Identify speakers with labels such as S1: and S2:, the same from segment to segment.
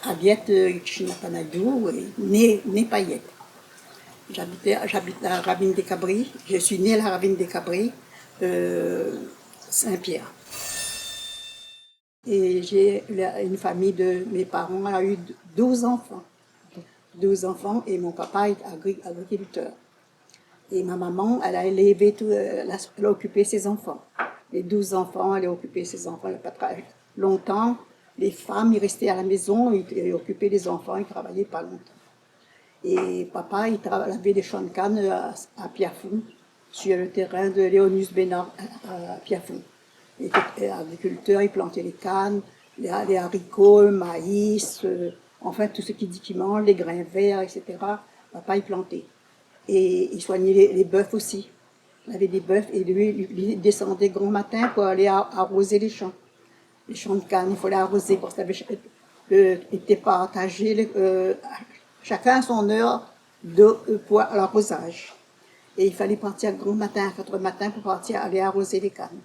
S1: Aviette Chinapanadou, né Payette. J'habite à Ravine des Cabris. Je suis née à la Ravine des Cabris, Saint-Pierre. Et j'ai une famille de mes parents a eu 12 enfants. 12 enfants et mon papa est agriculteur. Et ma maman, elle a élevé elle a occupé ses enfants. Les 12 enfants, elle a occupé ses enfants. Elle n'a pas travaillé longtemps. Les femmes, ils restaient à la maison, ils occupaient les enfants, ils travaillaient pas longtemps. Et papa, il avait des champs de canne à Piafou, sur le terrain de Léonus Bénard à Piafou. Il était agriculteur, il plantait les cannes, les haricots, le maïs, enfin tout ce qu'il dit qu'il mange, les grains verts, etc. Papa, il plantait. Et il soignait les bœufs aussi. Il avait des bœufs et lui, il descendait grand matin pour aller arroser les champs. Les champs de canne, il fallait arroser parce qu'il était partagé, chacun son heure pour l'arrosage. Et il fallait partir grand matin, à 4 heures du matin, pour partir aller arroser les cannes,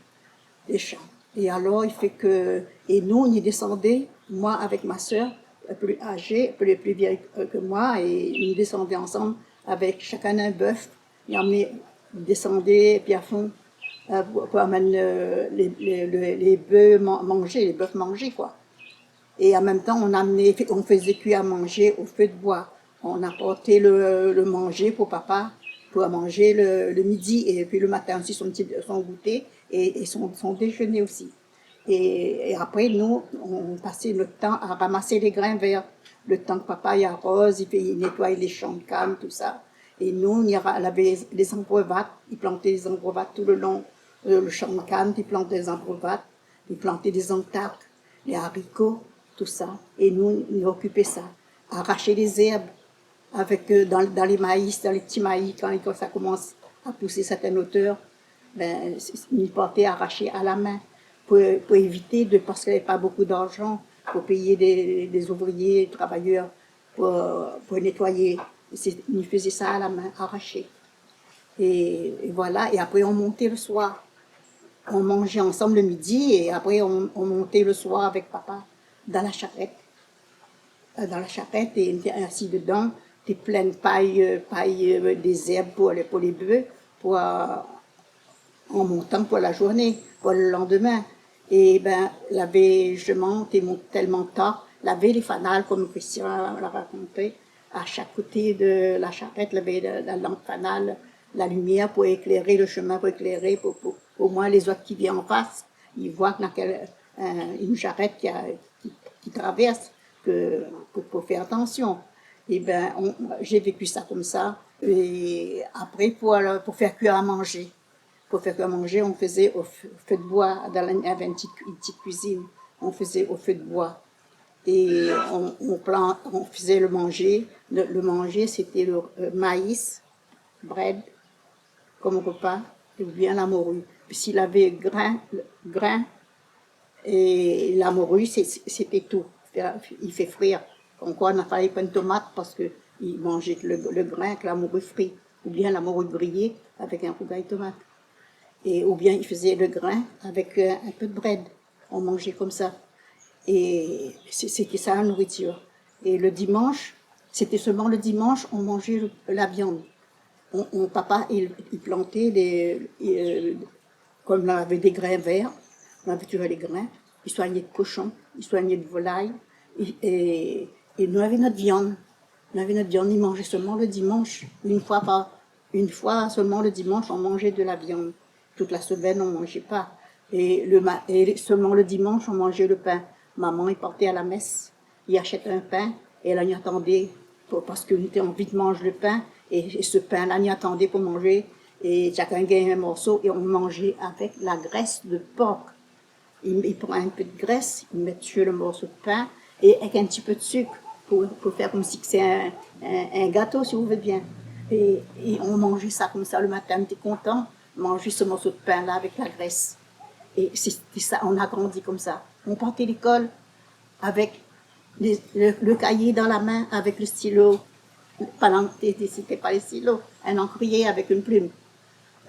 S1: les champs. Et alors, il fait que... Et nous, on y descendait, moi avec ma soeur, plus âgée, plus vieille que moi, et on y descendait ensemble avec chacun un bœuf. Il descendait, puis à fond, pour amener les bœufs manger, quoi. Et en même temps, on faisait cuire à manger au feu de bois. On apportait le manger pour papa, pour manger le midi, et puis le matin aussi son goûter, et son déjeuner aussi. Et après, nous, on passait le temps à ramasser les grains verts. Le temps que papa y arrose, il nettoie les champs de canne, tout ça. Et nous, il avait les embrevates, il plantait les embrevates tout le long, le champ de canne, il plantait les embrevates, il plantait des entaques, les haricots, tout ça. Et nous, on occupait ça. Arracher les herbes dans les maïs, dans les petits maïs, quand ça commence à pousser certaines hauteurs, ben, il portait arracher à la main pour éviter, parce qu'il n'y avait pas beaucoup d'argent, pour payer des ouvriers, des travailleurs, pour nettoyer. Il faisait ça à la main, arraché. Et voilà, et après on montait le soir. On mangeait ensemble le midi, et après on montait le soir avec papa dans la charrette. Et on était assis dedans, des pleines pailles, des herbes pour les bœufs, en montant pour la journée, pour le lendemain. Et ben, je monte tellement tard, laver les fanales, comme Christian l'a raconté, à chaque côté de la charrette, laver la lampe fanale, la lumière pour éclairer le chemin, pour éclairer, pour au moins les autres qui viennent en face, ils voient qu'il y a une charrette qui traverse, pour faire attention. Et ben, j'ai vécu ça comme ça. Et après, pour faire cuire à manger. Pour faire cuire à manger, on faisait au feu de bois. Il y avait une petite cuisine. On faisait au feu de bois. Et on faisait le manger. Le manger, c'était le maïs, bread, comme repas, ou bien la morue. Puis s'il avait grain et la morue, c'était tout. Il fait frire. Encore, on a fallu pas une tomate parce qu'il mangeait le grain avec la morue frite, ou bien la morue grillée avec un rougail tomate. Ou bien il faisait le grain avec un peu de bread. On mangeait comme ça. Et c'était ça la nourriture. Et le dimanche, c'était seulement le dimanche, on mangeait la viande. Papa, il plantait comme on avait des grains verts, on avait toujours les grains, il soignait de cochons, il soignait de volailles, et nous avions notre viande. Nous avions notre viande, il mangeait seulement le dimanche. Une fois seulement le dimanche, on mangeait de la viande. Toute la semaine, on ne mangeait pas. Et seulement le dimanche, on mangeait le pain. Maman, il partait à la messe, il achetait un pain, et elle y attendait, parce qu'on était envie de manger le pain, et ce pain-là, on y attendait pour manger, et chacun gagnait un morceau, et on mangeait avec la graisse de porc. Il prend un peu de graisse, il met sur le morceau de pain, et avec un petit peu de sucre, pour faire comme si c'est un gâteau, si vous voulez bien. Et on mangeait ça comme ça le matin, on était content, manger ce morceau de pain-là avec la graisse. Et c'était ça, on a grandi comme ça. On partait à l'école avec le cahier dans la main, avec le stylo. C'était pas les stylos, un encrier avec une plume.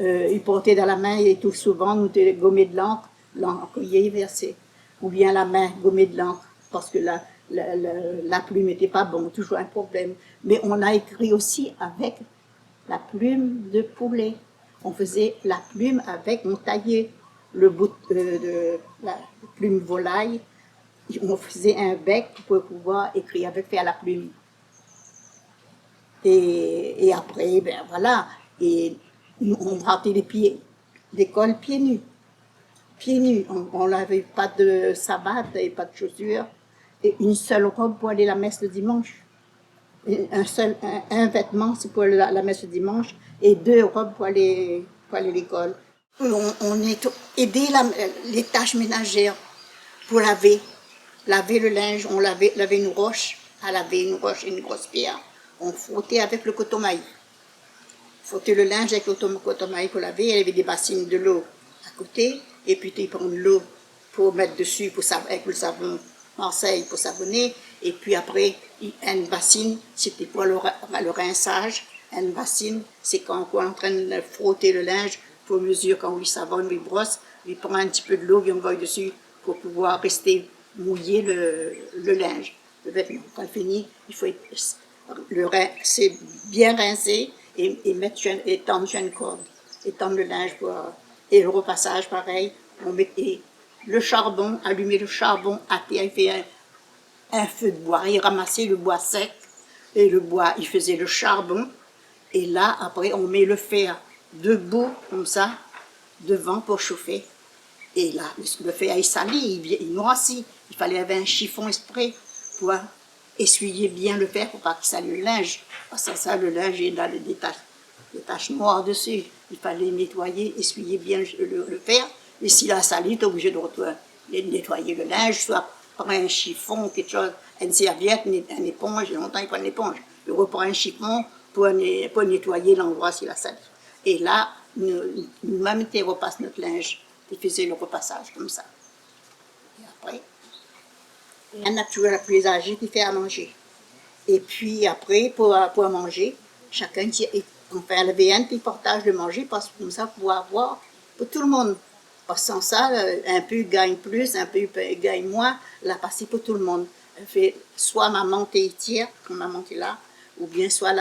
S1: Il portait dans la main et tout souvent, nous gommé de l'encre, l'encrier versé. Ou bien la main gommée de l'encre, parce que la plume n'était pas bonne, toujours un problème. Mais on a écrit aussi avec la plume de poulet. On faisait la plume avec, on taillait le bout de la plume volaille, on faisait un bec pour pouvoir écrire avec, faire la plume. Et après, ben voilà, et on partait les pieds, l'école pieds nus. Pieds nus, on n'avait pas de savate et pas de chaussures, et une seule robe pour aller à la messe le dimanche. Un vêtement, c'est pour la messe le dimanche, et deux robes pour aller à l'école. On est aidé les tâches ménagères pour laver le linge, on lavait une roche, à laver une roche et une grosse pierre. On frottait avec le coton-maïs. Frottait le linge avec le coton-maïs pour laver. Il y avait des bassines de l'eau à côté, et puis tu prends de l'eau pour mettre dessus, avec le savon Marseille pour savonner, et puis après, une bassine, c'était pour le rinçage. Une bassine, c'est quand on est en train de frotter le linge, pour mesure quand on lui savonne, lui brosse, lui prend un petit peu de l'eau, et on va dessus pour pouvoir rester mouiller le linge, le vêtement. Quand il finit, il faut c'est bien rincer et étendre sur une corde, étendre le linge et le repassage pareil. On mettait le charbon, allumer le charbon, il fait un feu de bois, il ramassait le bois sec et le bois, il faisait le charbon et là après on met le fer debout comme ça devant pour chauffer. Et là, le fer est salé, il noircit. Il fallait avoir un chiffon exprès pour essuyer bien le fer pour pas qu'il salisse le linge. Parce que ça, le linge est dans des taches noires dessus. Il fallait nettoyer, essuyer bien le fer. Et s'il a sali, tu es obligé de nettoyer le linge, soit par un chiffon, quelque chose, une serviette, une éponge. Longtemps, il prend une éponge. Il reprend un chiffon pour nettoyer l'endroit s'il a sali. Et là, nous-mêmes, on repasse notre linge. Il faisait le repassage comme ça. Et après, il y en a toujours la plus âgée qui fait à manger. Et puis après, pour manger, chacun on fait un levain puis partage le manger parce que comme ça, pour avoir pour tout le monde. Parce que sans ça, un peu gagne plus, un peu gagne moins, la passer pour tout le monde. Fait, soit maman tétière, quand maman est là, ou bien soit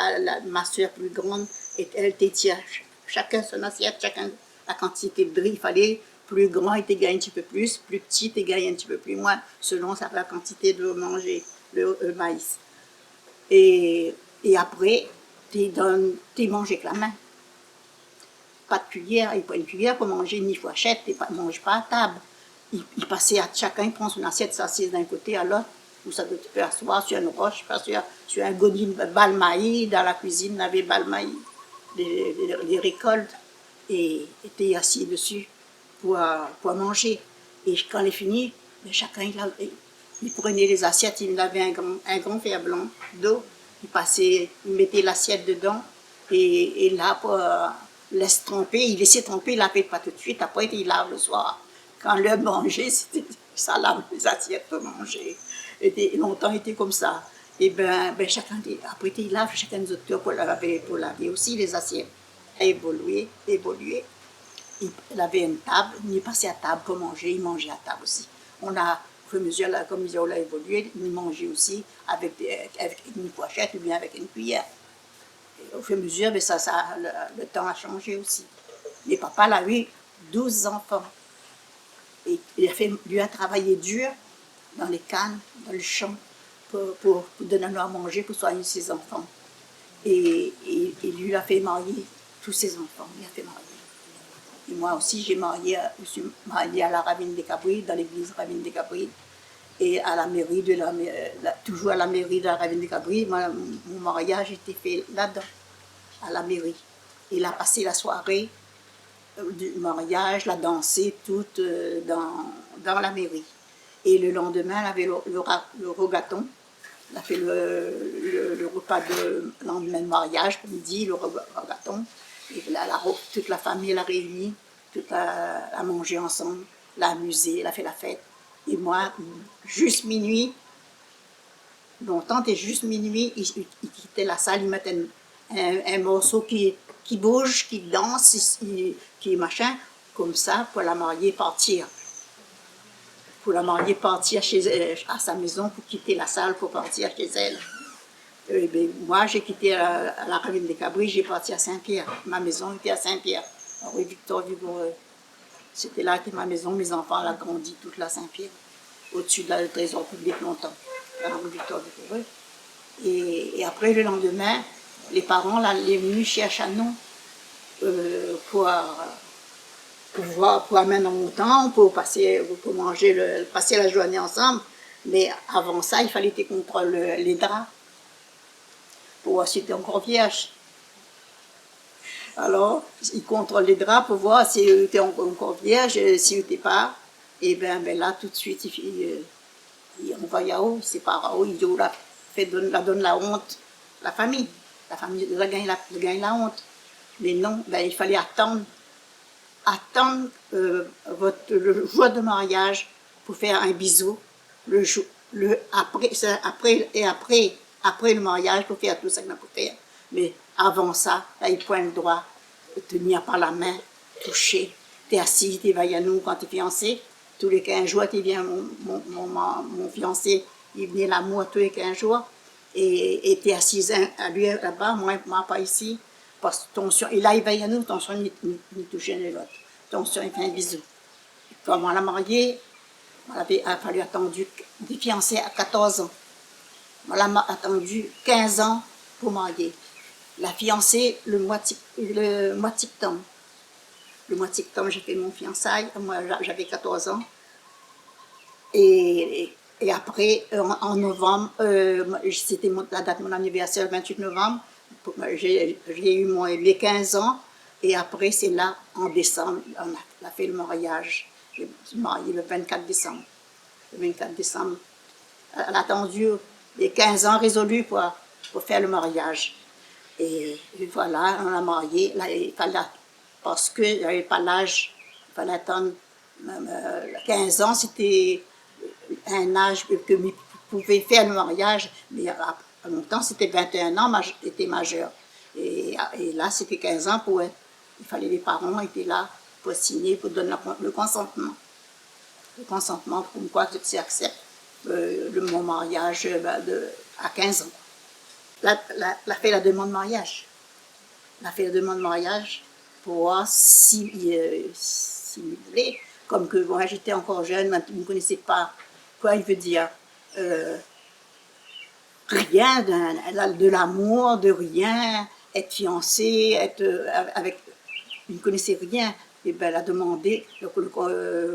S1: ma soeur plus grande, et elle tétière. Chacun son assiette, chacun la quantité de riz, il fallait. Plus grand, il te gagne un petit peu plus, plus petit, il te gagne un petit peu plus moins, selon la quantité de manger, le maïs. Et après, tu manges avec la main. Pas de cuillère, il prend une cuillère pour manger, ni fourchette, tu ne manges pas à table. Il passait à chacun, il prend son assiette, s'assied d'un côté à l'autre, ou ça tu peux asseoir sur une roche, sur un godin balmaï, dans la cuisine, il y avait balmaï, des récoltes, et tu es assis dessus pour manger. Et quand il est fini, chacun il prenait les assiettes, il avait un grand fer blanc d'eau, il mettait l'assiette dedans, et là, pour laisse tremper, il laissait tremper, il ne lavait pas tout de suite, après il lave le soir. Quand l'heure de manger, ça lave les assiettes pour manger. Longtemps, il était comme ça. Et chacun, après il lave, chacun des autres pour laver aussi les assiettes. A évolué. Il avait une table, il est passé à table pour manger, il mangeait à table aussi. On a, au fur et à mesure, comme on a évolué, il mangeait aussi avec une fourchette ou bien avec une cuillère. Et au fur et à mesure, le temps a changé aussi. Mais papa, il a eu 12 enfants. Et lui a travaillé dur dans les cannes, dans le champ, pour donner à manger, pour soigner ses enfants. Et lui, il a fait marier tous ses enfants. Il a fait marier. Et moi aussi, je suis mariée à la Ravine des Cabrites, dans l'église Ravine des Cabrites, et à la mairie toujours à la mairie de la Ravine des Cabrites. Mon mariage était fait là-dedans, à la mairie. Il a passé la soirée du mariage, la dansé toute dans la mairie. Et le lendemain, il avait le rogaton. Il a fait le repas de lendemain de mariage, midi, le rogaton. Et toute la famille l'a réunie, toute a mangé ensemble, l'a amusé, elle a fait la fête. Et moi, juste minuit, longtemps, et juste minuit, il quittait la salle, il mettait un morceau qui bouge, qui danse, qui machin, comme ça, pour la mariée partir. pour la mariée partir à sa maison, pour quitter la salle, pour partir chez elle. Ben, moi, j'ai quitté à la Ravine des Cabris, j'ai parti à Saint-Pierre. Ma maison était à Saint-Pierre, rue Victor Vigoureux. C'était là que ma maison, mes enfants l'ont grandi, toute la Saint-Pierre, au-dessus de la trésor public longtemps, à la rue Victor Vigoureux. Et après, le lendemain, les parents là, les venus chercher à nous pour amener dans mon temps, pour passer la journée ensemble. Mais avant ça, il fallait que contrôle les draps pour voir si tu es encore vierge. Alors, ils contrôlent les draps pour voir si tu es encore vierge, si tu n'étais pas. Et bien là, tout de suite, ils envoient Yahoo, c'est pas Yahoo, ils donne la honte, la famille gagne la honte. Mais non, ben, il fallait attendre le jour de mariage pour faire un bisou, après le mariage pour faire tout ça qu'on a pour faire. Mais avant ça, là, il prend le droit de tenir par la main, toucher. Tu es assis, tu vas à nous quand tu es fiancé. Tous les 15 jours, tu viens, mon fiancé, il venait l'amour tous les 15 jours. Et tu es assise à lui là-bas, moi pas ici. Parce que tension, et là, il va à nous, tension, ni toucher ni l'autre. Tension, il fait un bisou. Comme on l'a marié, il a fallu attendre des fiancés à 14 ans. On l'a attendu 15 ans pour marier. La fiancée, le mois de septembre. Le mois de septembre, j'ai fait mon fiançailles. Moi, j'avais 14 ans. Et après, en novembre, c'était la date de mon anniversaire, le 28 novembre. J'ai eu les 15 ans. Et après, c'est là, en décembre, on a fait le mariage. Je me suis mariée le 24 décembre. Le 24 décembre. Elle a attendu les 15 ans résolus pour faire le mariage. Et voilà, on l'a marié. Là, parce qu'il n'y avait pas l'âge, il fallait attendre 15 ans, c'était un âge que je pouvais faire le mariage, mais en même temps, c'était 21 ans, j'étais majeur. Et là, c'était 15 ans, il fallait les parents étaient là pour signer, pour donner le consentement. Le consentement pour quoi que tu acceptes mon mariage à 15 ans. Elle a fait la demande de mariage. Elle a fait la demande de mariage pour voir s'il me voulait. Comme que moi, j'étais encore jeune, je ne connaissais pas quoi il veut dire. Rien de l'amour, de rien, être fiancée, être avec. Je ne connaissais rien. Et bien, elle a demandé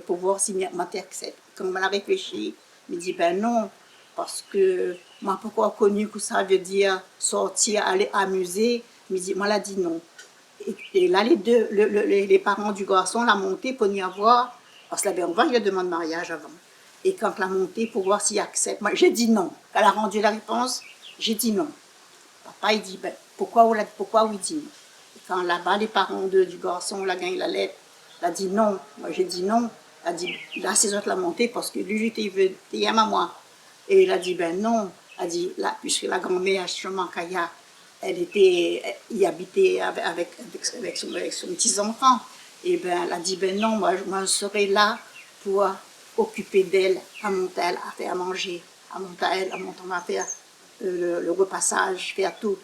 S1: pour voir si m'accepte. Quand elle a réfléchi, elle me dit ben non, parce que moi, pourquoi connu que ça veut dire sortir, aller amuser. Moi, elle a dit non. Et là, les parents du garçon l'ont monté pour y avoir, parce qu'elle avait envoyé la demande de mariage avant. Et quand elle a monté pour voir s'il accepte, moi, j'ai dit non. Elle a rendu la réponse, j'ai dit non. Papa, il dit, ben, pourquoi il dit non? Et quand là-bas, les parents du garçon, la gagné la lettre, elle a dit non. Moi, j'ai dit non. Elle a dit, là, ces autres l'ont monté parce que lui, il à moi. Et il a dit, ben non. Elle a dit, là, puisque la grand-mère, justement, Kaya, il habitait avec son petit-enfant. Et ben, elle a dit, ben non, moi je serai là pour occuper d'elle, à monter à faire à manger, à monter à faire le repassage, faire tout.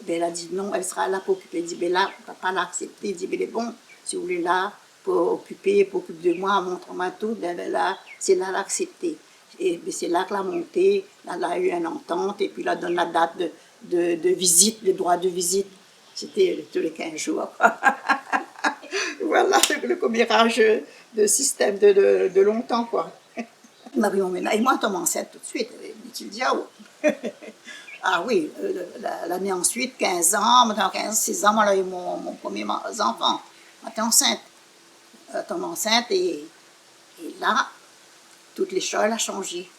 S1: Ben, elle a dit non, elle sera là pour occuper. Elle dit, ben là, papa l'a accepté. Il dit, ben bon, si vous voulez là, pour occuper de moi, montre-moi tout, ben là, c'est là l'accepter. Et ben, c'est là que la montée, elle a eu une entente, et puis là, donne la date de visite, le droit de visite. C'était tous les 15 jours. Voilà le commérage de système de longtemps, quoi. Et moi, je tombe enceinte tout de suite. Tu dis, ah, ah oui, l'année ensuite, 15 ans, 15, 16 ans, moi, j'ai eu mon premier enfant. J'étais enceinte. Je tombe enceinte et là, toutes les choses ont changé.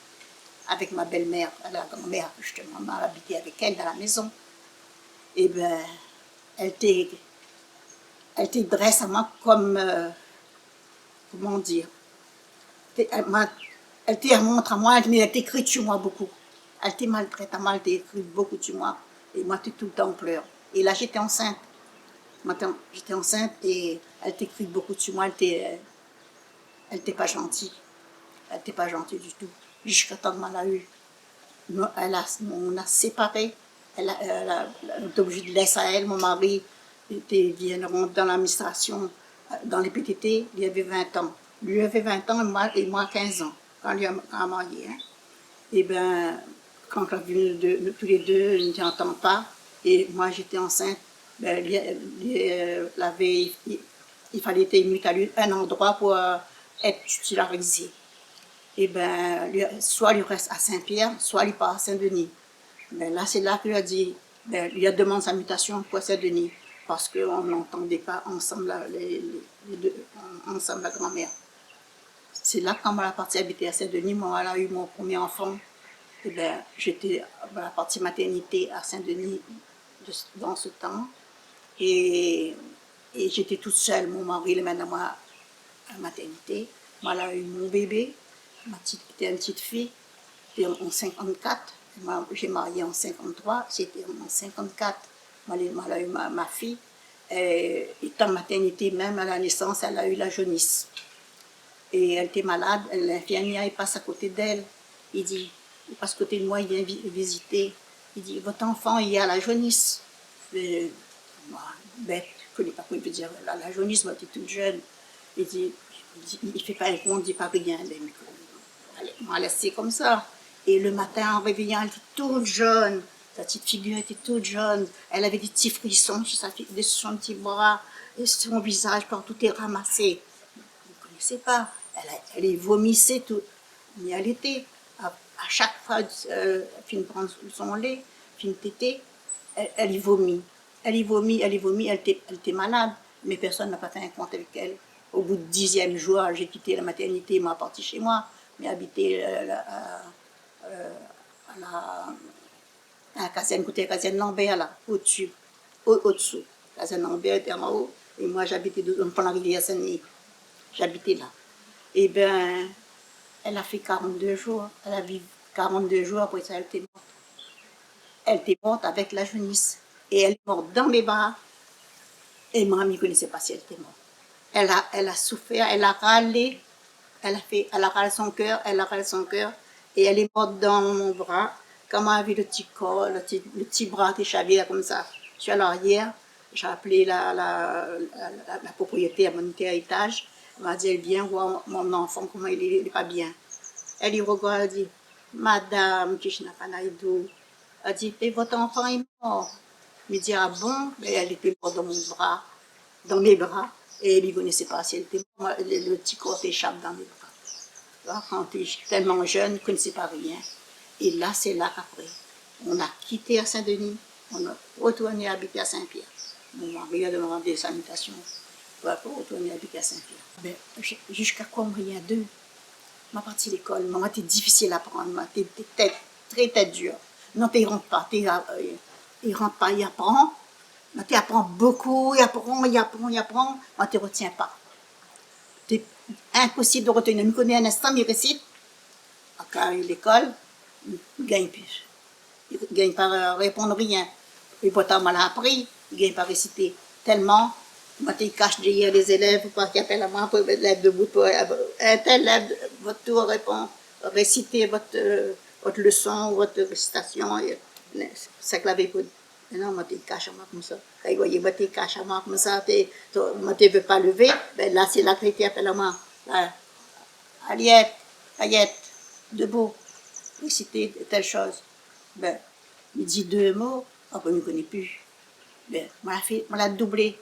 S1: Avec ma belle-mère, la grand-mère, justement, m'a habité avec elle dans la maison. Et bien, elle était dresse à moi comme, comment dire, elle te montre à moi, mais elle t'écrit sur moi beaucoup. Elle te maltraite à moi, elle t'écrit beaucoup sur moi. Et moi, tu tout le temps en pleurs. Et là, j'étais enceinte. J'étais enceinte et elle t'écrit beaucoup sur moi, elle t'est pas gentille. Elle n'était pas gentille du tout. Jusqu'à temps qu'on l'a eu. On a séparé. Elle était obligée de laisser à elle. Mon mari vient dans l'administration, dans les PTT. Il avait 20 ans. Lui avait 20 ans et moi 15 ans, quand lui a marié. Hein. Et bien, quand on est venus tous les deux, ils ne s'entendent pas. Et moi, j'étais enceinte. Ben, il fallait être un endroit pour être titularisé. Et bien, soit il reste à Saint-Pierre, soit il part à Saint-Denis. Ben, là, c'est là qu'il a dit, ben, lui a demandé sa mutation pour Saint-Denis, parce qu'on n'entendait pas ensemble les deux, ensemble la grand-mère. C'est là quand on a parti habiter à Saint-Denis, moi, elle a eu mon premier enfant. Et ben, j'étais à la partie maternité à Saint-Denis dans ce temps. Et j'étais toute seule. Mon mari, il est maintenant moi à la maternité. Moi, elle a eu mon bébé. Ma petite, était une petite fille. C'était en 54. J'ai marié en 53. C'était en 54. Elle a eu ma fille. Et en maternité même, à la naissance, elle a eu la jaunisse. Et elle était malade. L'infirmière, il passe à côté d'elle. Il dit, il passe à côté de moi, il vient visiter. Il dit, votre enfant, il a la jaunisse. Moi, bête, je ne connais pas quoi il peut dire. La jaunisse, moi, j'étais toute jeune. Il dit, il ne fait pas un rond, il ne dit pas rien. Il m'a laissé comme ça. Et le matin, en réveillant, elle était toute jaune. Sa petite figure était toute jaune. Elle avait des petits frissons sur son petit bras. Et son visage, partout est ramassé. Vous ne connaissez pas. Elle vomissait tout. Mais elle était, à chaque fois, elle finit de prendre son lait, finit de téter, elle y vomit. Elle y vomit, elle était malade, mais personne n'a pas fait un compte avec elle. Au bout du 10e jour, j'ai quitté la maternité, moi, parti chez moi, mais habité à la caserne, côté caserne Lambert, là, au-dessus, au-dessous. La caserne Lambert était en haut, et moi, j'habitais dans la rivière Saint-Denis. J'habitais là. Et bien, elle a fait 42 jours. Elle a vécu 42 jours, après ça, elle était morte. Elle était morte avec la jaunisse. Et elle est morte dans mes bras. Et moi, je ne connaissais pas si elle était morte. Elle a souffert, elle a râlé. Elle a râlé son cœur, et elle est morte dans mon bras. Quand on a vu le petit corps, le petit bras déchavé comme ça, je suis à l'arrière, j'ai appelé la propriétaire, mon étage. Elle m'a dit, elle vient voir mon enfant, comment il n'est pas bien. Elle y regarde, elle dit, Madame Krishna Panaïdou, elle dit, et votre enfant est mort. Je me dis, ah bon? Mais elle était morte dans mes bras. Et elle ne connaissait pas si elle était morte. Le petit corps s'échappe dans mes bras. Alors, quand tu es tellement jeune, tu ne connaissais pas rien. Et là, c'est là qu'après, on a quitté à Saint-Denis, on a retourné habiter à Saint-Pierre. Mon mari a demandé des salutations pour retourner habiter à Saint-Pierre. Jusqu'à quoi on rien d'eux? Ma partie de l'école, maman, c'était difficile à apprendre, c'était très tête dure. Non, tu ne rentres pas, il apprend. Tu apprends beaucoup, il apprend, mais tu ne retiens pas. C'est impossible de retenir. Je connais un instant, il récite. Quand il l'école, il ne gagne plus. Il ne gagne pas répondre rien. Et pourtant, on l'a appris, il ne gagne pas réciter. Tellement, moi, il cache derrière les élèves pour pas qu'ils appellent à moi, pour l'élève debout, pour un tel élève, votre tour répond, réciter votre leçon, votre récitation, ça clave pour. Non, moi, tu caches à moi comme ça. Quand il voyait, moi, tu caches à moi comme ça, moi, tu ne veux pas lever, ben là, c'est là que tu appelles à moi. Aliette, Aliette, debout, réciter telle chose. Ben, il dit 2 mots, après, il ne connaît plus. Ben, on l'a doublé.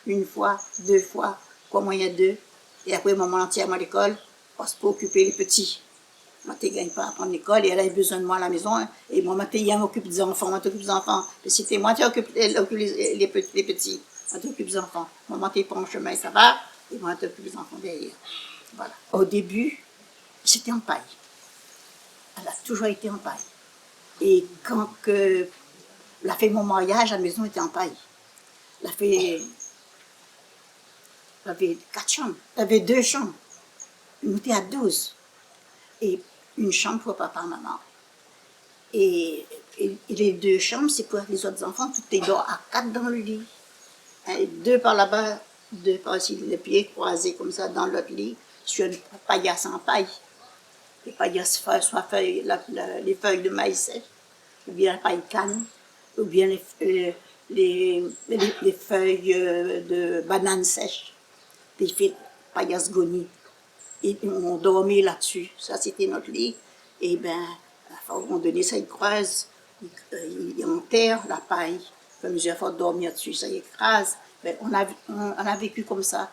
S1: 1 fois, 2 fois, quoi moyen 2. Et après, maman entièrement à l'école, parce pour occuper les petits. Moi, je ne gagne pas à prendre l'école et elle a besoin de moi à la maison. Hein. Et moi, je m'occupe des enfants, moi, t'occupe des enfants. Et c'était moi qui occupe les petits. Moi, t'occupe des enfants. Maman, tu prends le chemin, ça va. Et moi, t'occupe des enfants derrière. Voilà. Au début, c'était en paille. Elle a toujours été en paille. Et quand elle a fait mon mariage, la maison était en paille. Elle avait 4 chambres. Elle avait 2 chambres. On était à 12. Et une chambre pour papa et maman. Et les 2 chambres, c'est pour les autres enfants. Tout est dehors à 4 dans le lit. Et 2 par là-bas, 2 par ici, les pieds croisés comme ça dans l'autre lit, sur une paillasse en paille. Et pas dire soit les feuilles de maïs sèches, ou bien la paille canne, ou bien les feuilles de bananes sèches, des fils paillasses goni. Et on dormait là-dessus. Ça, c'était notre lit. Et bien, à un moment donné, ça écrase. Il enterre la paille. Comme j'ai fait dormir dessus, ça écrase. Ben, on a vécu comme ça.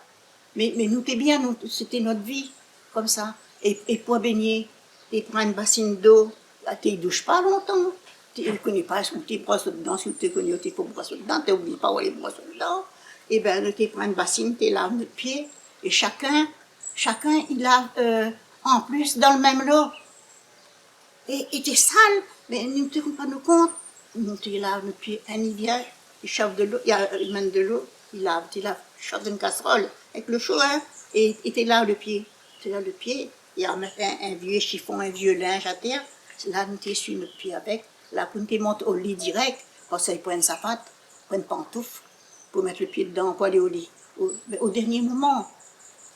S1: Mais nous, t'es bien, c'était notre vie, comme ça. Et pour baigner, tu prends une bassine d'eau, tu ne douches pas longtemps. Tu ne connais pas, si tu brosses dedans, si tu connais, il faut brosser dedans, tu n'oublies pas où aller brosser dedans. Et bien, tu prends une bassine, tu laves le pied, et chacun, il lave en plus dans le même lot. Et t'es sale, mais nous ne te rendons pas nous compte. Nous te lave le pied, un il vient, il chauffe de l'eau, il mène de l'eau, il lave, chauffe une casserole avec le chaud, hein, et tu laves le pied. Tu laves le pied, il y a un vieux chiffon, un vieux linge à terre, là nous t'essuie notre pied avec, là pour nous monte au lit direct, parce qu'il prend une sapate, prend une pantoufle, pour mettre le pied dedans, pour aller au lit. Au dernier moment,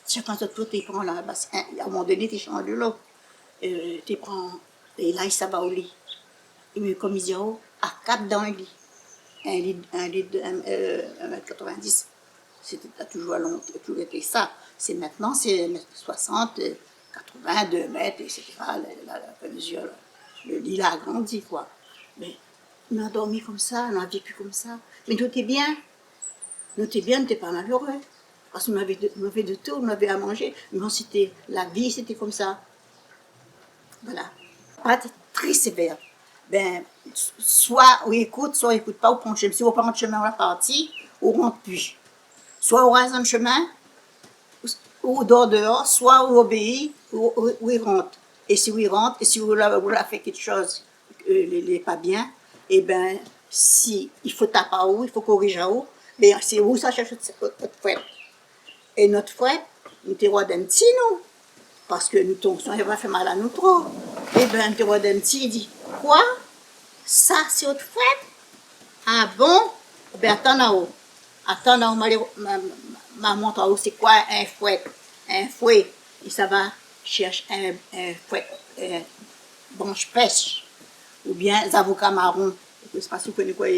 S1: chacun de toi, tu prends là, à un moment donné, tu changes de l'eau, tu prends, et là, il va au lit. Et le commissaire à 4 dans le lit. Un lit de 1,90 m. C'était toujours long, toujours été ça. C'est maintenant, c'est 1,60 m, 80, 2 mètres, etc. La mesure, le lit a agrandi, quoi. Mais on a dormi comme ça, on a vécu comme ça. Mais nous, t'es bien. Nous, t'es bien, t'es pas malheureux. Parce qu'on avait de tout, on avait à manger. Mais c'était, la vie, c'était comme ça. Voilà. Pas très sévère. Ben, soit on écoute pas, on prend le chemin. Si on prend le chemin, on est parti, on rentre plus. Soit on reste dans le chemin, ou on dort dehors, soit on obéit, ou on rentre. Et si on rentre, et si on a fait quelque chose n'est pas bien, et ben, si il faut taper à où, il faut corriger à où, ben, c'est où ça cherche notre fouette. Et notre fouette, nous t'es d'un petit, nous. Parce que nous tombons, ça va faire mal à nous trop. Et bien, tu vois d'un petit, il dit, quoi? Ça, c'est votre fouette? Ah bon? Ben, attends là-haut. Attends là-haut, ma montre en haut, c'est quoi un fouet? Un fouet. Et ça va chercher un fouet, branche pêche. Ou bien des avocats marrons. Je ne sais pas si vous connaissez quoi,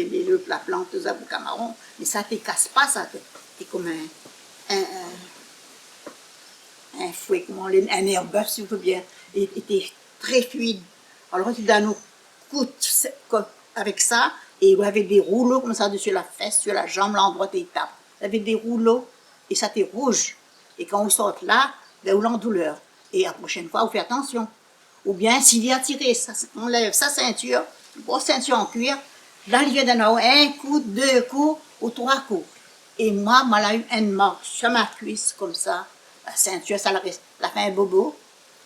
S1: la plante des avocats marrons. Mais ça ne te casse pas, ça. C'est comme un fouet, un herbeuf, si vous voulez bien, était très fluide. Alors, tu donnes nos coups avec ça, et il avait des rouleaux comme ça dessus la fesse, sur la jambe, l'endroit où tu tapes. Il avait des rouleaux, et ça était rouge. Et quand on sort là, ben, on est en douleur. Et la prochaine fois, on fait attention. Ou bien, s'il est attiré, on lève sa ceinture, une grosse ceinture en cuir, là, il vient d'en avoir un coup, 2 coups, ou 3 coups. Et moi, a eu une marque sur ma cuisse, comme ça. La ceinture, ça l'a fait un bobo.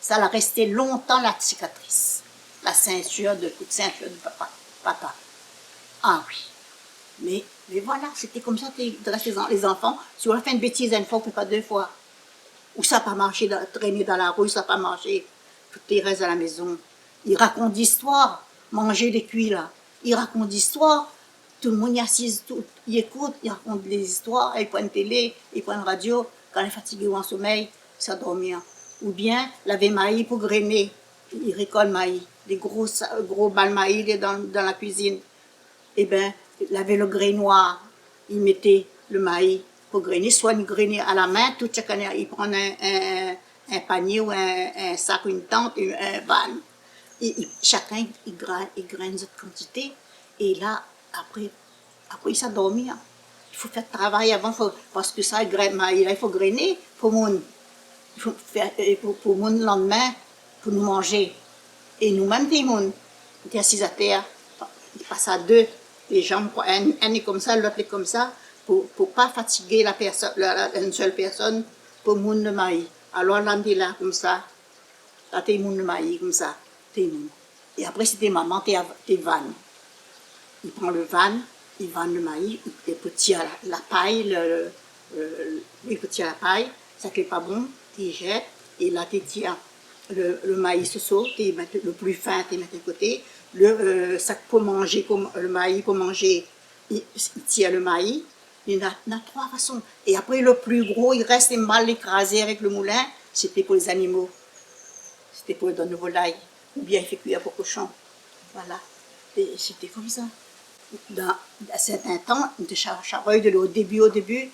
S1: Ça l'a resté longtemps, la cicatrice. La ceinture de coup de ceinture de papa. Ah oui. Mais voilà, c'était comme ça, les enfants. Si on a fait une bêtise une fois, on ne fait pas 2 fois. Ou ça n'a pas marché, traîner dans la rue, ça n'a pas marché. Tout les restes à la maison. Ils racontent d'histoires. Manger des cuits là. Ils racontent d'histoires. Tout le monde y assise, il écoute, il raconte des histoires, il prend une télé, il prend une radio. Quand il est fatigué ou en sommeil, il s'endormir. Ou bien, laver maïs pour grainer. Il récolte maïs. Des gros balles maïs dans la cuisine. Eh bien, laver le grès noir. Il mettait le maïs pour grainer. Soit il grainer à la main, tout chaque année, il prend un panier ou un sac, une tente, un van. Chacun, il graine cette quantité. Et là, après il s'endormit. Il faut faire travail avant, parce que ça, il faut grainer pour mon le lendemain, pour nous manger. Et nous-mêmes, on est assis à terre, il passe à 2, les jambes, un est comme ça, l'autre est comme ça, pour ne pas fatiguer la personne, une seule personne, pour moun le maïs. Alors là, on est là, comme ça, là, t'es moun le maïs, comme ça, t'es moun. Et après, c'était maman, t'es vanne. Il prend le van, il vanne le maïs, il peut tirer la paille, il peut tirer la paille, ça fait pas bon, tu jettes, et là tu tires le maïs saut, tu mets le plus fin, tu mets de côté, le sac pour manger, le maïs pour manger, il tire le maïs, il y en a 3 façons. Et après le plus gros, il reste mal écrasé avec le moulin, c'était pour les animaux. c'était pour donner le volaille, ou bien il fait cuire pour cochon. Voilà. Et c'était comme ça. À certains temps, on était charreuil de l'eau. Au début,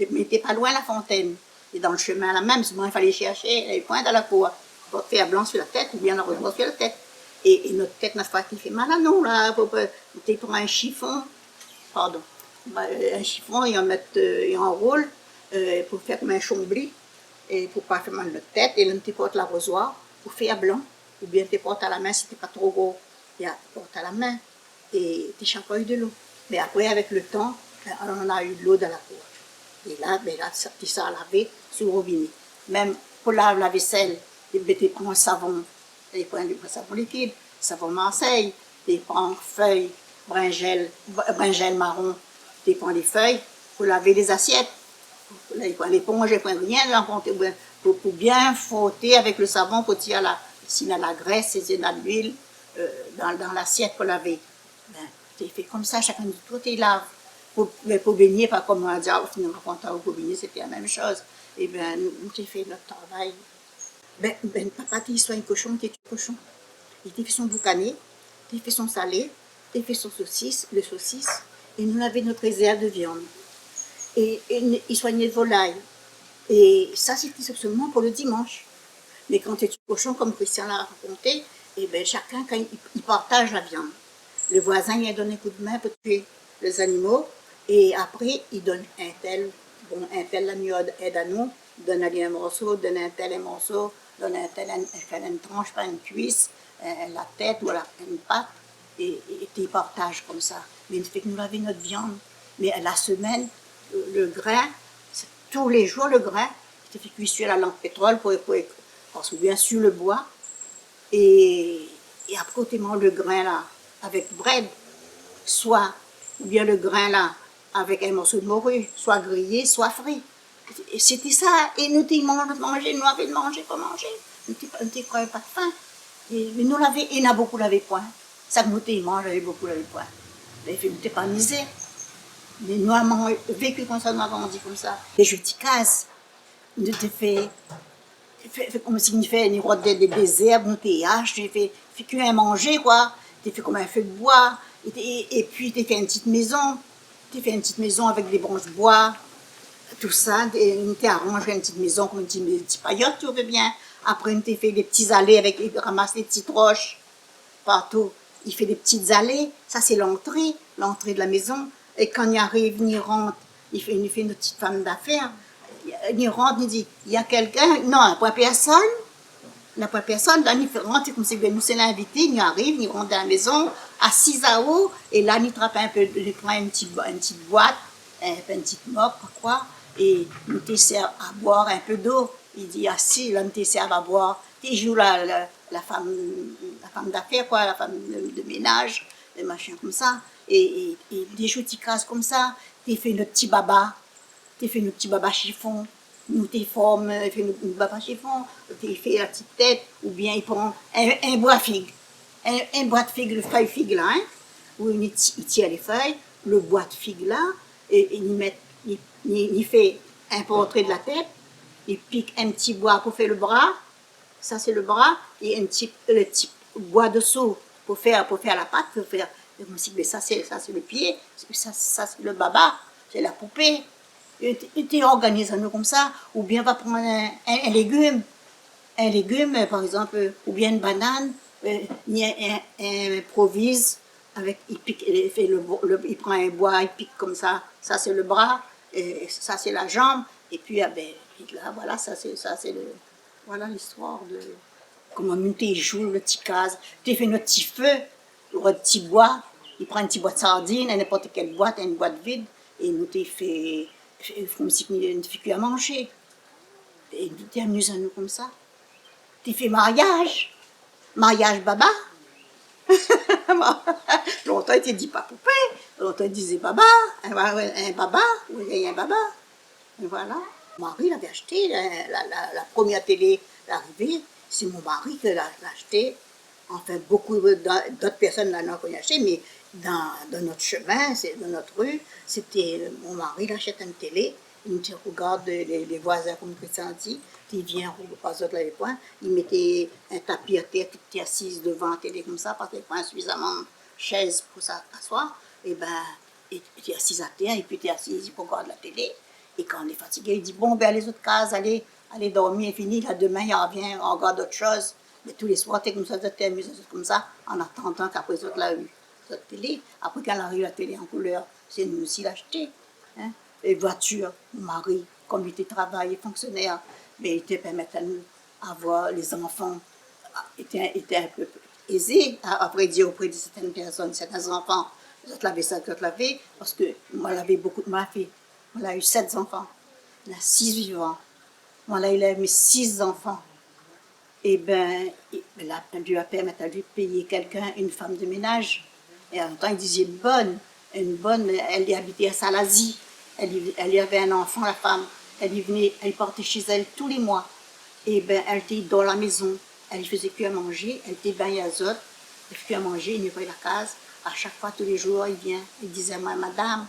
S1: mais t'es pas loin la fontaine. Et dans le chemin là même, souvent il fallait chercher les pointes à la cour, pour faire blanc sur la tête, ou bien la rose sur la tête. Et notre tête n'a pas qui fait mal à nous, là. On prend un chiffon, pardon, un chiffon, et et on enroule pour faire comme un chambly, et pour pas faire mal à notre tête, et là, on porte l'arrosoir pour faire blanc, ou bien tu portes à la main si t'es pas trop gros, tu portes à la main, et tu chapeaules de l'eau. Mais après, avec le temps, on a eu de l'eau dans la cour. Et là, tu ça à laver sur le robinet. Même pour laver la vaisselle, tu prends un savon, tu prends du savon liquide, savon Marseille, tu prends feuilles, bringel marron, tu prends les feuilles pour laver les assiettes. Là, il prend l'éponge, il prend rien, pour bien frotter avec le savon, pour tirer s'il y a la graisse, s'il y a de l'huile dans l'assiette pour laver. Ben, tu fais comme ça, chacun de toi, tu laves. Mais pour baigner, pas comme on a dit, finalement, pour baigner, c'était la même chose. Et bien, nous, tu fait notre travail. Papa, tu soit un cochon, tu es un cochon. Il t'a fait son boucané, il fait son salé, il fait son saucisse, et nous avions notre réserve de viande. Et il soignait le volaille. Et ça, c'était seulement pour le dimanche. Mais quand tu es cochon, comme Christian l'a raconté, et ben chacun, quand il partage la viande. Le voisin, il a donné un coup de main pour tuer les animaux. Et après, il donne un tel, l'ami aide à nous, donne à lui un morceau, donne un tel un morceau, donne un tel une tranche, pas une cuisse, la tête ou une patte, et il partage comme ça. Mais il fait que nous avions notre viande. Mais la semaine, le grain, tous les jours le grain, il fait cuire sur la lampe pétrole parce que bien sûr le bois. Et après, tu manges le grain là avec bread, ou bien le grain là avec un morceau de morue, soit grillé, soit frit. Et c'était ça. Et nous, nous avions de manger, pas manger. Nous ne croyons pas de faim. Mais nous, il y en a beaucoup lavé point. Ça que nous, avait beaucoup lavé point. Mais nous n'étions pas misère. Mais nous avons vécu comme ça, nous avons dit comme ça. Les jetis cases, nous te fait comme si nous fait des herbes, nous te haches, tu fait cuire à manger, quoi. Tu fait comme un feu de bois. Et puis, tu fait une petite maison. Tu fait une petite maison avec des branches de bois. Tout ça, nous t'ai arrangé une petite maison comme une petite paillote, tu veux bien. Après, nous t'ai fait des petits allées il ramasse des petites roches partout. Il fait des petites allées. Ça, c'est l'entrée de la maison. Et quand il arrive, il rentre, il fait une petite femme d'affaires. Il rentre, il dit, il y a quelqu'un? Non, pas personne. Il n'y a pas personne. Là, il rentre, comme si nous c'est l'invité, il arrive, il rentre dans la maison, assis à haut, et là, il trappe un peu, il prend une petite boîte, une petite moque, quoi, et nous te sert à boire un peu d'eau. Il dit, assis, là, nous te sert à boire. Tu joues la femme d'affaires, quoi, la femme de ménage, des machins comme ça. Et des joues, tu casses comme ça. Tu fais notre petit baba. Tu fais notre petit baba chiffon. Nous t'es forme, fait une baba chiffon, t'es fait la petite tête, ou bien il prend un bois figue. Un bois de figue, le feuille figue là, hein, où il tire les feuilles, le bois de figue là, et il fait un portrait de la tête, il pique un petit bois pour faire le bras, ça c'est le bras, et le petit bois dessous pour faire la patte, ça c'est le pied, ça c'est le baba, c'est la poupée. Tu organises nous comme ça, ou bien va prendre un légume, par exemple, ou bien une banane, il improvise, il pique, il prend un bois, il pique comme ça c'est le bras, et ça c'est la jambe, et puis là, voilà, voilà l'histoire de comment nous tu joues le petit case, tu fais notre petit feu, le petit bois, il prend un petit bois de sardines, n'importe quelle boîte, une boîte vide, et nous tu fait comme si tu ne fais plus à manger. Et nous t'es amusé à nous comme ça. Tu fais mariage baba. Longtemps il te dit pas poupée, longtemps il disait baba, un baba, oui, un baba. Et voilà. Mon mari l'avait acheté, la première télé arrivée, c'est mon mari qui l'a acheté. Enfin, beaucoup d'autres personnes l'ont acheté, mais dans notre chemin, dans notre rue, c'était mon mari qui achète une télé. ils te regardent les voisins, comme Christian dit, qui viennent pas autres les points, ils mettaient un tapis à terre, tu es assise devant la télé comme ça, parce qu'il n'y a pas suffisamment de chaises pour s'asseoir, et ben, tu es assise à terre, et puis tu es assise pour regarder la télé, et quand on est fatigué, il dit, bon, ben, les autres cases, allez dormir, fini, là, demain, il revient, on regarde autre chose, mais tous les soirs, tu es comme ça, tu t'amuses comme ça, en attendant qu'après les autres la eu. La télé, après quand arrive la télé en couleur, c'est nous aussi l'acheter. Hein? Les voitures, mon mari, comme il était travaillé, fonctionnaire, mais il te permettait à nous avoir les enfants, était un peu aisé, après dire auprès de certaines personnes, certains enfants, je te l'avais ça, je te l'avais, parce que moi, j'avais beaucoup de ma fille. On a eu 7 enfants, on a 6 vivants. Moi, là, il a eu 6 enfants. Et bien, Dieu a permis à lui de payer quelqu'un, une femme de ménage. Et en même temps, il disait une bonne, elle y habitait à Salazie. Elle y avait un enfant, la femme. Elle y venait, elle partait chez elle tous les mois. Et bien, elle était dans la maison. Elle faisait que à manger. Elle était bien azote. Elle faisait que à manger, il nettoyait la case. À chaque fois, tous les jours, il vient. Il disait à moi, madame,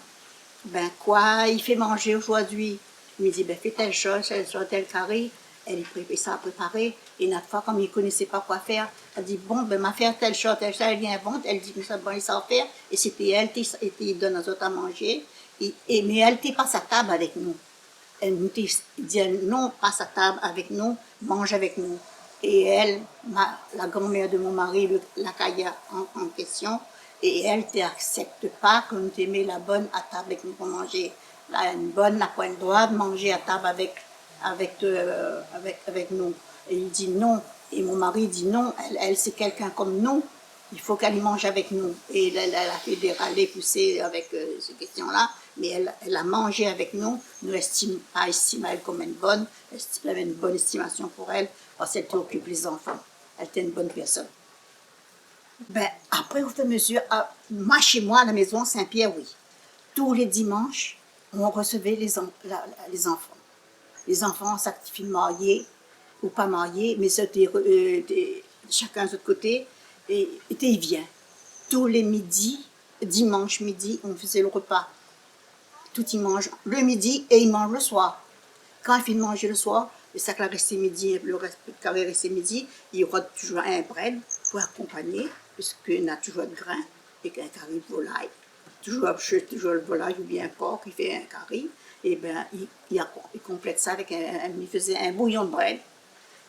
S1: ben quoi, il fait manger aujourd'hui. Il me dit, ben fais telle chose, tel carré. Elle prépare ça à préparer. Et une autre fois, comme il ne connaissait pas quoi faire, elle dit, bon, ben m'a faire telle chose, elle vient invente. Elle dit, mais ça, bon, il sait faire. Et c'était elle qui donne aux autres à manger. Mais elle n'était pas à sa table avec nous. Elle nous dit, non, passe à table avec nous, mange avec nous. Et elle, la grand-mère de mon mari, la caïa en question, et elle n'accepte pas qu'on t'aimait la bonne à table avec nous pour manger. Là, une bonne n'a pas le droit de manger à table avec nous. Et il dit non. Et mon mari dit non, elle c'est quelqu'un comme nous. Il faut qu'elle mange avec nous. Et elle a fait des râlés poussés avec ces questions-là, mais elle a mangé avec nous. Nous n'estimons pas elle comme une bonne, elle avait une bonne estimation pour elle, parce qu'elle occupe les enfants. Elle était une bonne personne. Ben, après, au fur et à mesure, moi, chez moi, à la maison Saint-Pierre, oui. Tous les dimanches, on recevait les enfants. Les enfants s'actifient mariés ou pas mariés, mais c'était chacun de son côté. Et il vient. Tous les midis, dimanche midi, on faisait le repas. Tout il mange le midi et il mange le soir. Quand il finit de manger le soir, le sac là resté midi, le carré resté midi, il y aura toujours un bread pour accompagner, puisqu'il y a toujours de grain et un carré de volaille. Toujours le volaille ou bien un porc qui fait un carré. Et bien, il complète ça avec il faisait un bouillon de bread.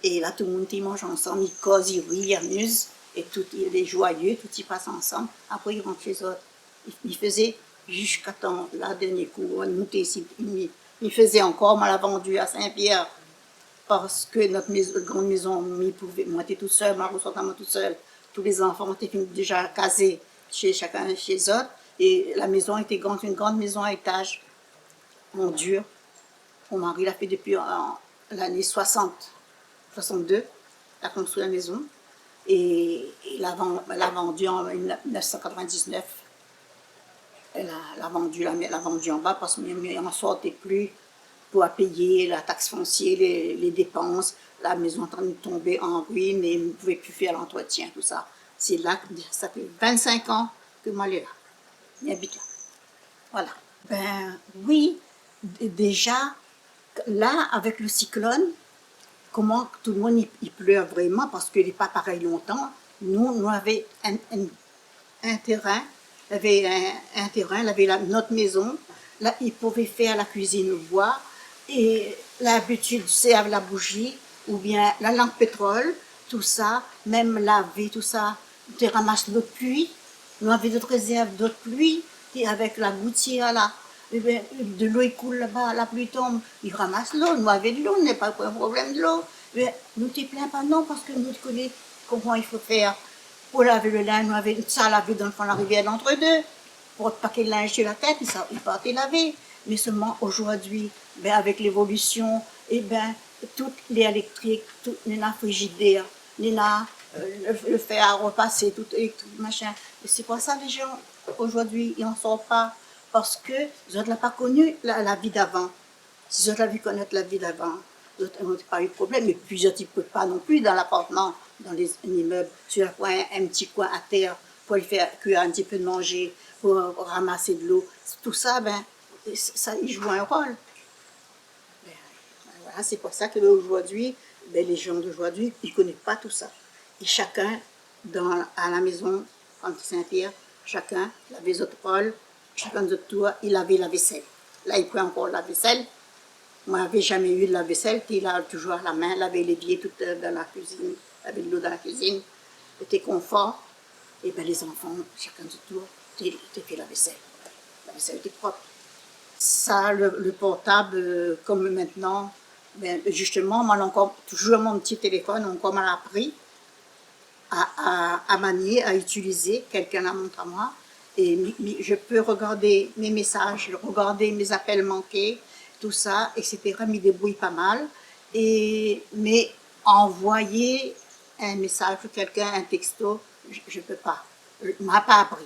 S1: Et là, tout le monde il mange ensemble, il cause, il rit, il amuse, et tout, il est joyeux, tout y passe ensemble. Après, il rentre chez eux. Il faisait jusqu'à temps, la dernière cour, il faisait encore, on l'a vendu à Saint-Pierre, parce que notre grande maison, moi j'étais toute seule, ma ressortant toute seule. Tous les enfants étaient déjà casés chacun chez eux, et la maison était grande, une grande maison à étage, en dur. Mon mari l'a fait depuis l'année 62, a construit la maison et l'a vendue en 1999. Elle a vendu en bas parce qu'il n'en sortait plus pour payer la taxe foncière, les dépenses. La maison est en train de tomber en ruine et on ne pouvait plus faire l'entretien, tout ça. C'est là que ça fait 25 ans que moi, je suis là. J'habite là. Voilà. Ben oui, déjà, là, avec le cyclone, comment tout le monde il pleure vraiment parce qu'il n'est pas pareil longtemps. Nous avions un terrain, il avait notre maison, là il pouvait faire la cuisine au bois et l'habitude c'est avec la bougie ou bien la lampe pétrole, tout ça, même laver, tout ça, tu ramasses l'eau de pluie, nous avions d'autres réserves d'eau de pluie et avec la gouttière là. Eh bien, de l'eau il coule là-bas, la pluie tombe, il ramasse l'eau, nous avions de l'eau, n'est pas un problème de l'eau. Mais nous ne te plains pas non parce que nous connaissons comment il faut faire. Pour laver le linge, nous avions ça lavé dans le fond de la rivière d'entre deux. Pour paquet de linge sur la tête, il partait laver. Mais seulement aujourd'hui, ben, avec l'évolution, eh ben, tout l'électrique, tout la frigidaire, le fer à repasser, tout électrique, machin. Et c'est pour ça que les gens, aujourd'hui, ils n'en sortent pas. Parce que ils n'ont pas connu la vie d'avant. Si ils avaient connaître la vie d'avant, ils n'ont pas eu de problème. Mais plusieurs types ne peuvent pas non plus dans l'appartement, dans les immeubles, sur un petit coin à terre pour lui faire cuire un petit peu de manger, pour ramasser de l'eau. Tout ça, ben, ça, il joue un rôle. Voilà, c'est pour ça qu'aujourd'hui, ben, les gens d'aujourd'hui, ils ne connaissent pas tout ça. Et chacun, à la maison, quand Saint-Pierre, chacun lavait notre rôle, chacun de tour, il lavait la vaisselle. Là, il prend encore la vaisselle. Moi, je n'avais jamais eu de la vaisselle, puis il a toujours à la main, laver l'évier tout dans la cuisine, laver de l'eau dans la cuisine. C'était confort. Et bien, les enfants, chacun du tour, tu fait la vaisselle. La vaisselle était propre. Ça, le portable, comme maintenant, ben, justement, moi, encore, toujours mon petit téléphone, on m'a appris à manier, à utiliser. Quelqu'un la montre à moi. Et je peux regarder mes messages, regarder mes appels manqués, tout ça, etc. Je m'y débrouille pas mal. Mais envoyer un message à quelqu'un, un texto, je ne peux pas. Je ne m'a pas appris.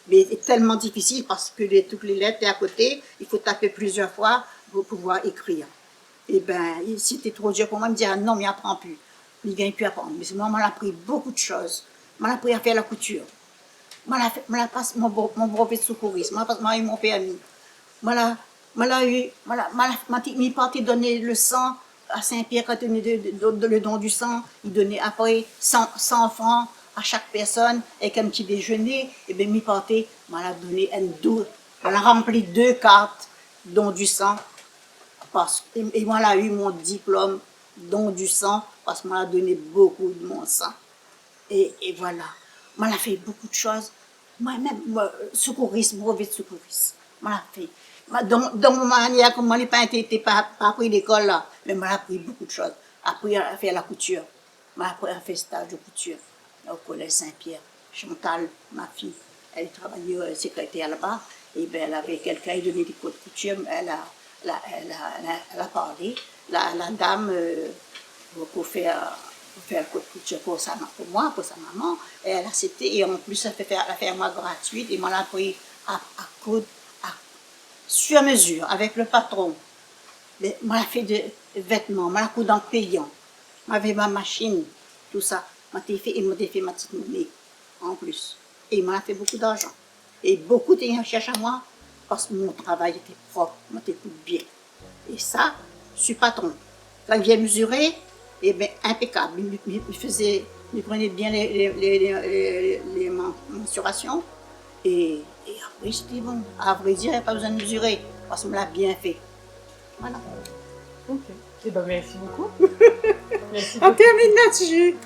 S1: Mais c'est tellement difficile parce que toutes les lettres sont à côté, il faut taper plusieurs fois pour pouvoir écrire. Et bien, si c'était trop dur pour moi, il me dit, ah non, mais il n'apprend plus. Il ne gagne plus à apprendre. Mais moi, m'a appris beaucoup de choses. M'a appris à faire la couture. M'a passe mon brevet de secourisme. M'a eu mon permis. M'a parti donner le sang à Saint-Pierre quand il donnait le don du sang. Il donnait après 100 francs à chaque personne avec un petit déjeuner. Et bien, m'y parti, m'a donné m'a rempli 2 cartes don du sang. Et moi, j'ai eu mon diplôme don du sang parce que moi, j'ai donné beaucoup de mon sang. Et voilà. Moi, j'ai fait beaucoup de choses. Moi-même, secourisme, brevet de secourisme. Moi, j'ai fait. Dans mon manière, comme moi, je n'ai pas appris l'école là, mais moi, j'ai appris beaucoup de choses. J'ai appris à faire la couture. J'ai appris à faire stage de couture au collège Saint-Pierre. Chantal, ma fille, elle travaillait secrétaire là-bas. Et bien, elle avait quelqu'un, il donnait des cours de couture. Elle a parlé. La dame, pour faire le coup de couture pour moi, pour sa maman, et elle a accepté. Et en plus, elle fait moi gratuite. Et moi, elle a appris à coudre sur mesure avec le patron. Mais moi, elle a fait des vêtements, moi, elle a coudre en payant. J'avais ma machine, tout ça. Et m'a fait ma petite monnaie en plus. Et il m'a fait beaucoup d'argent. Et beaucoup de gens cherchent à moi parce que mon travail était propre, moi, t'écoute bien. Et ça, je suis patron. Quand il vient mesurer, eh bien, impeccable. Il prenait bien les mensurations. Et après, c'était bon. À vrai dire, il n'y a pas besoin de mesurer, parce qu'on me l'a bien fait. Voilà.
S2: Ok. Eh ben, merci beaucoup.
S1: On termine là-dessus.